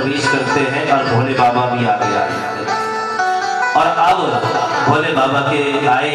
प्रवेश करते हैं और भोले बाबा भी आगे आ जाते हैं। और अब भोले बाबा के आए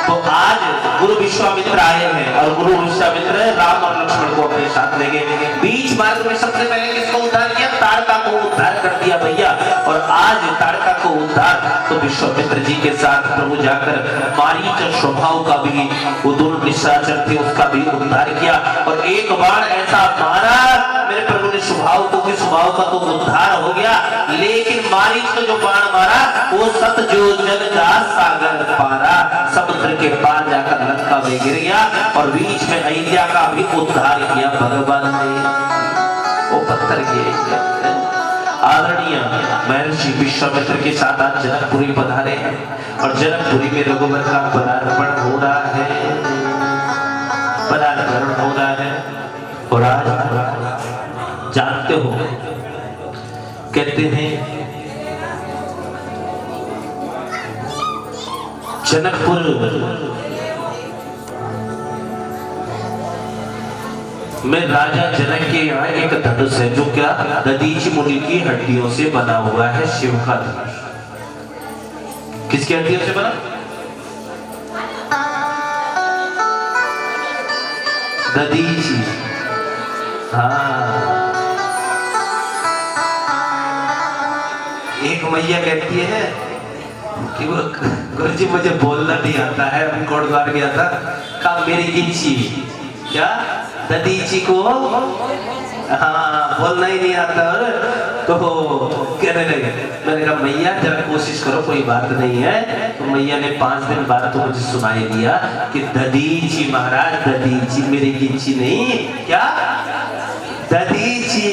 तो आज गुरु विश्वामित्र आए हैं और गुरु विश्वामित्र राम और लक्ष्मण को अपने साथ ले गए। बीच मार्ग में सबसे पहले किसको उद्धार किया? ताड़का को उद्धार कर दिया भैया। और आज ताड़का को उद्धार तो विश्वामित्र जी के साथ प्रभु जाकर मारीच स्वभाव का भी वो दोनों निशाचर थे उसका भी उद्धार किया। और एक बाण ऐसा मारा मेरे प्रभु ने स्वभाव को कि स्वभाव का तो उद्धार हो गया, लेकिन मारीच को जो बाण मारा वो सत जो जल का सागर पारा, समुद्र के पार जाकर लंका में गिर गया और बीच में अयोध्या का भी उद्धार किया भगवान ने। वो पत्थर के आदरणीय महर्षि विश्वामित्र के साथ आज जनकपुरी पधारे हैं और जनकपुरी में रघुवर का पदार्पण हो रहा है, पदार्पण हो रहा है। और आज जानते हो कहते हैं जनकपुर में राजा जनक के यहाँ एक धनुष है जो क्या दधीचि मुनि की हड्डियों से बना हुआ है। शिव का धनुष किसकी हड्डियों से बना? दधीचि। हाँ, एक मैया कहती है कि वो गुरुजी मुझे बोलना नहीं आता है, हम कोटद्वार गया था, कहा मेरी गिंची क्या दधीचि को हाँ बोलना ही नहीं आता तो कहने लगे। मैंने कहा मैया जरा कोशिश करो, कोई बात नहीं है। तो मैया ने 5 दिन बाद तो मुझे सुनाई दिया कि दधीचि महाराज, दधीचि मेरी गिंची नहीं, क्या दधीचि,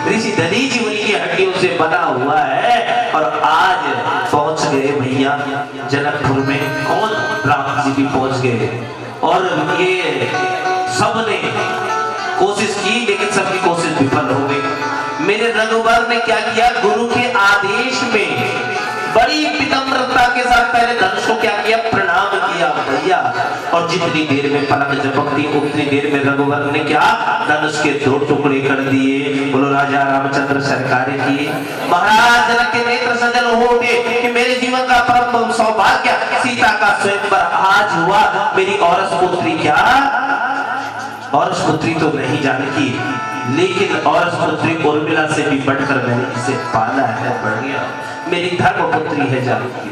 ऋषि दधीचि उनकी हड्डियों से बना हुआ है। और आज पहुंच गए भैया जनकपुर में, कौन? राम जी भी पहुंच गए। और ये सबने कोशिश की लेकिन सबकी कोशिश विफल हो गई। मेरे रघुवर ने क्या किया? गुरु के आदेश में बड़ी विनम्रता के साथ पहले धनुष को क्या किया? प्रणाम किया भैया। और जितनी देर में पलक झपकती उतनी देर में रघुवर ने क्या? धनुष के 2 टुकड़े कर दिए। बोलो राजा रामचंद्र सरकार की। महाराज जनक के नेत्र सजल हो उठे कि मेरे जीवन का परम सौभाग्य सीता का स्वयंवर आज हुआ। मेरी औरस पुत्री क्या? औरस पुत्री तो नहीं जानकी, लेकिन औरस पुत्री उर्मिला से भी बढ़कर मैंने इसे पाला है, बढ़ गया। मेरी धर्म पुत्री है जानकी,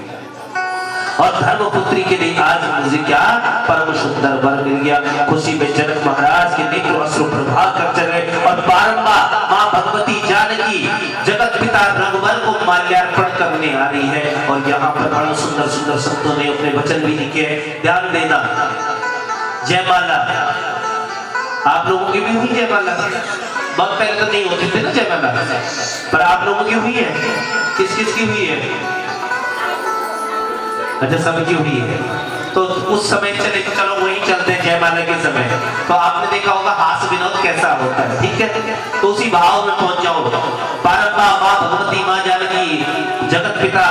और धर्म पुत्री के लिए आज मुझे क्या परम सुंदर वर मिल गया। खुशी में जनक महाराज के नेत्र अश्रु प्रवाह कर चले और बारंबार मां भगवती जानकी जगत पिता रघुवर को माल्यार्पण करने आ रही है। और यहाँ पर बड़ा सुंदर सुंदर शब्दों ने अपने वचन भी लिखे। ध्यान देना, जयमाला आप लोगों की भी हुई जयमाला? बहुत पहले तो नहीं होती थी ना जयमाला, पर आप लोगों की हुई है? किस किस की हुई है? अच्छा, सबकी हुई है। तो उस समय चले तो चलो वहीं चलते हैं जयमाला के समय। तो आपने देखा होगा हास्य विनोद कैसा होता है, ठीक है? तो उसी भाव में पहुंच जाओ। बारंबार मां भगवती मां जानकी जगत पिता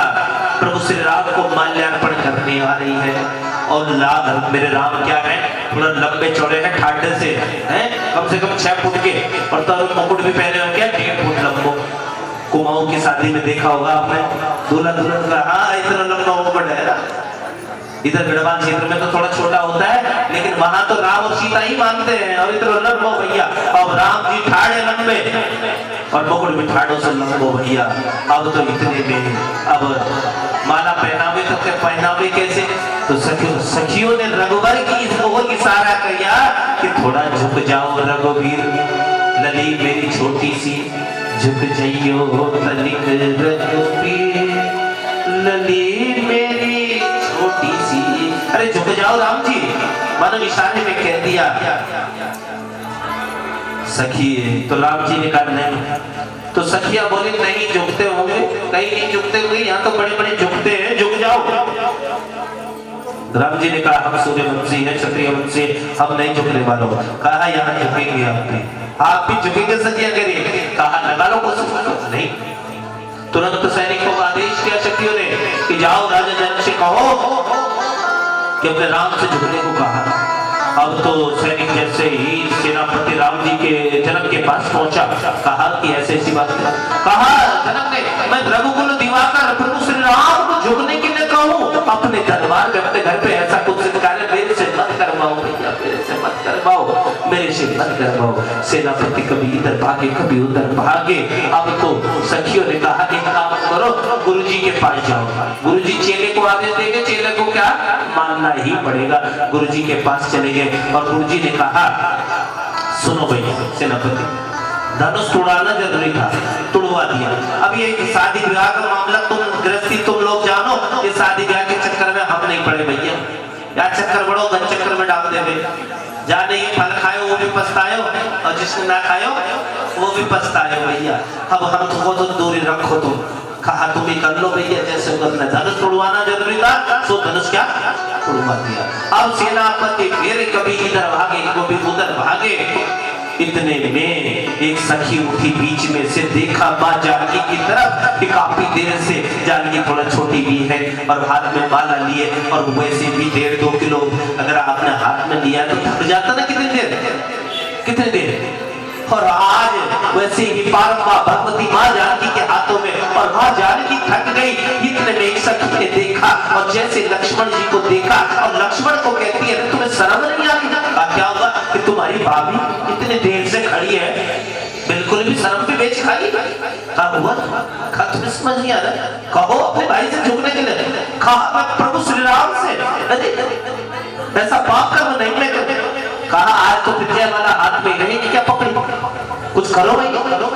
प्रभु श्री राम को माल्यार्पण करने आ रही है। और लाभ मेरे राम क्या है, थोड़ा लंबे चौड़े हैं, ठाडे से हैं, कम से कम 6 फुट के, और तरुण मुकुट भी पहने होंगे 1.5 फुट लंबो। कुमाऊं की शादी में देखा होगा आपने, दूल्हा दुल्हन का हाँ इतना लंबा मुकुट है ना। इधर गढ़वाल क्षेत्र में तो थोड़ा छोटा होता है, लेकिन वहां तो राम और सीता ही मानते हैं। और इतना लंबो भैया, अब राम जी ठाड़े लंबे और मुकुट भी ठाड़ों से लंबो भैया। अब तो इतने में अब माला पहनावे तो के पहनावे कैसे? तो सखियों ने रघुवर की ओर इशारा किया कि थोड़ा झुक जाओ रघुवीर, लली मेरी छोटी सी झुक जाइयो तनिक रघुवीर, लली मेरी छोटी सी। अरे झुक जाओ राम जी, मानो इशारे में कह दिया सखी। तो राम जी ने कहा नहीं। तो सखिया बोली नहीं झुकते होंगे, कहीं नहीं झुकते होंगे, यहाँ तो बड़े बड़े झुकते हैं, झुक जाओ। राम जी ने कहा हम सूर्यवंशी हैं, क्षत्रिय वंशी, हम नहीं झुकने वालों। कहा यहाँ झुकेंगे आप भी झुकेंगे सखिया कह रही। कहा लगा लो कुछ नहीं। तुरंत सैनिकों को आदेश किया शक्तियों ने कि जाओ राजा जनक से कहो कि अपने राम से झुकने को कहा। अब तो सैनिक जैसे ही सेनापति राम जी के जनक के पास पहुंचा, कहा कि ऐसे ऐसी बात है। कहा जनक ने, मैं रघुकुल दिवाकर प्रभु श्री राम को झुकने के लिए कहूं, अपने दरबार में अपने घर पे ऐसा कुछ कार्य मेरे से मत करवाओ भैया, मेरे से मत करवाओ, मेरे से मत करवाओ। सेनापति कभी इधर भागे कभी उधर भागे। अब तो सखियों ने कहा कि काम करो, गुरुजी के पास जाओ। गुरुजी चेले को आदेश देंगे, चेले को क्या मानना ही पड़ेगा। गुरुजी के पास चले गए और गुरुजी ने कहा, सुनो भैया सेनापति, धनुष तोड़ाना जरूरी था, तोड़वा दिया। अब ये शादी विवाह का मामला तुम गृहस्थी तुम लोग जानो, ये शादी विवाह के चक्कर में हम नहीं पड़े भैया, या चक्कर बड़ो गन चक्कर में डाल दे भैया। जाने ये फल खायो वो भी पछतायो, और जिसने ना खायो वो भी पछतायो भैया। अब हम तो दूरी रखो। तुम कहा तुम ही कर लो भैया, जैसे धनुष तोड़वाना जरूरी था, तो धनुष क्या तोड़वा दिया। अब सेनापति फिर कभी इधर भागे कभी उधर भागे। इतने में एक सखी उठी बीच में से, देखा मां जानकी की तरफ कि काफी देर से जानकी थोड़ा छोटी भी है और हाथ में माला लिए, और वैसे भी 1.5-2 किलो अगर आपने हाथ में लिया तो थक जाता ना कितनी देर। और आज वैसे ही पारंपा भगवती मां जानकी के हाथों में, और मां जानकी थक गई। इतने में एक सखी ने देखा और जैसे लक्ष्मण जी को देखा, और लक्ष्मण को कहती है, तुम्हें शर्म नहीं आती? क्या हुआ कि तुम्हारी भाभी इतने देर से खड़ी है, बिल्कुल भी शर्म पे बेच खाई? क्या हुआ? तुम्हें समझ नहीं आ रहा? कहो अपने भाई से झुकने के लिए। कहा मैं प्रभु श्री राम से, अरे ऐसा पाप कर्म नहीं मैं करते। कहा आज तो विजय वाला हाथ में रहेगी, क्या पकड़ी, कुछ करो भाई, करो।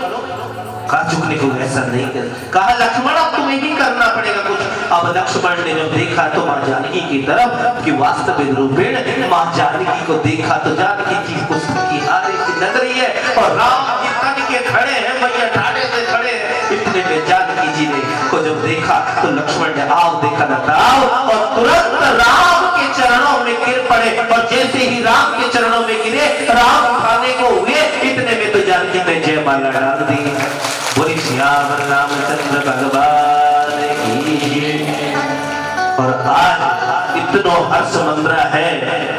कहा झुकने को ऐसा नहीं कर। कहा लक्ष्मण अब तुम्हें ही करना पड़ेगा कुछ। अब लक्ष्मण ने जब देखा तो मां जानकी की तरफ कि वास्तविक रूपेण मां जानकी को देखा तो जानकी जी कुछ की हारी सी लग रही है, और राम जी तन के खड़े हैं भैया, ठाड़े से खड़े हैं। इतने में जानकी जी ने को जब देखा तो लक्ष्मण ने आओ देखा न आओ, और तुरंत राम के चरणों में गिर पड़े। और जैसे ही राम के चरणों में गिरे, राम खाने को हुए। इतने में तो जानकी ने जय माला डाल दी। बोली श्याम रामचंद्र भगवान की। और आज इतना हर्ष मंद्रा है,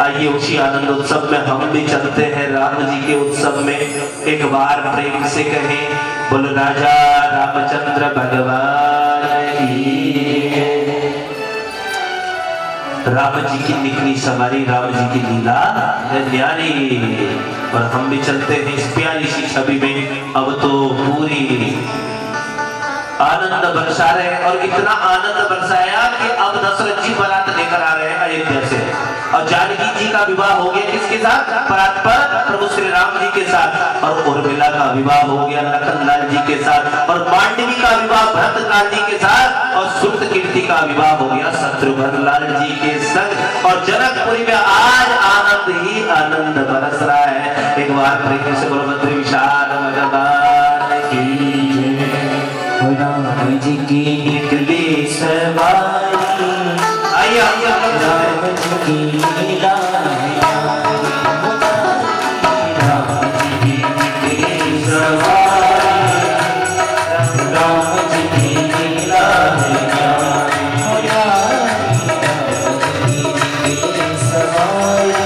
आइए उसी आनंद उत्सव में हम भी चलते हैं, राम जी के उत्सव में। एक बार प्रेम से कहें, बोल राजा रामचंद्र भगवान की। राम जी की निकली सवारी, राम जी की लीला है न्यारी। और हम भी चलते हैं इस प्यारी सी छवि में। अब तो पूरी आनंद बरसा रहे, और इतना आनंद बरसाया कि अब दशरथ जी बारात लेकर आ रहे हैं अयोध्या से। और जानकी जी का विवाह हो गया किसके साथ? परात पर प्रभु श्री राम जी के साथ। और उर्मिला का विवाह हो गया लखन लाल जी के साथ। और मांडवी का विवाह भरत लाल जी के साथ। और सुत कीर्ति का विवाह हो गया शत्रुघ्न लाल जी के संग। और जनकपुरी में आज आनंद ही आनंद बरस रहा है। एक बार प्रेम से बोलो बद्री विशाल भगवान की। राम जी की निकली सवारी, आइए राम जी की लीला, राम जी की निकली सवारी, राम जी की लीला सवारी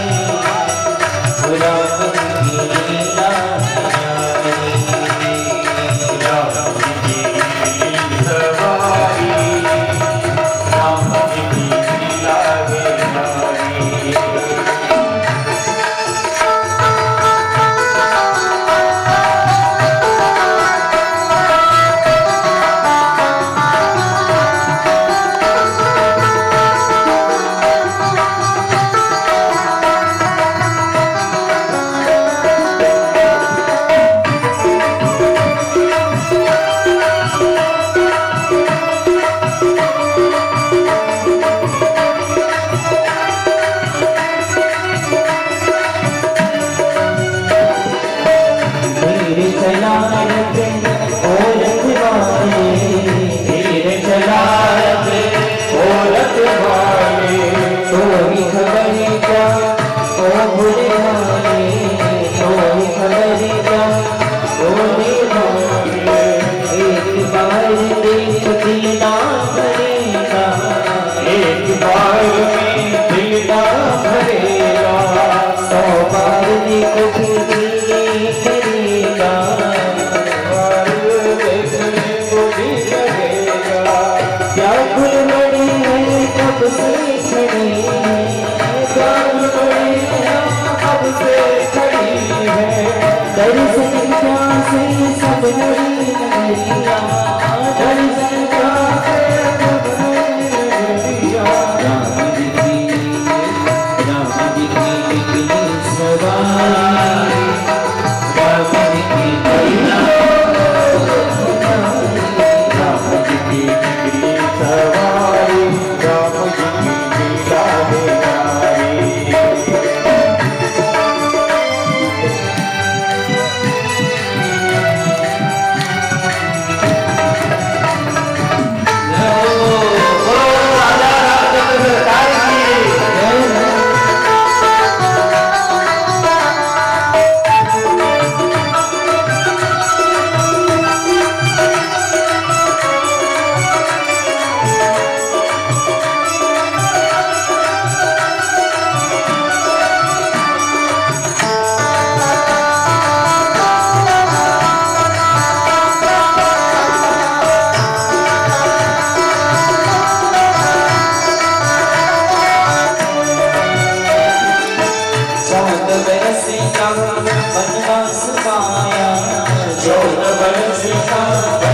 बरसिका बनवास पाया 14 बरसिका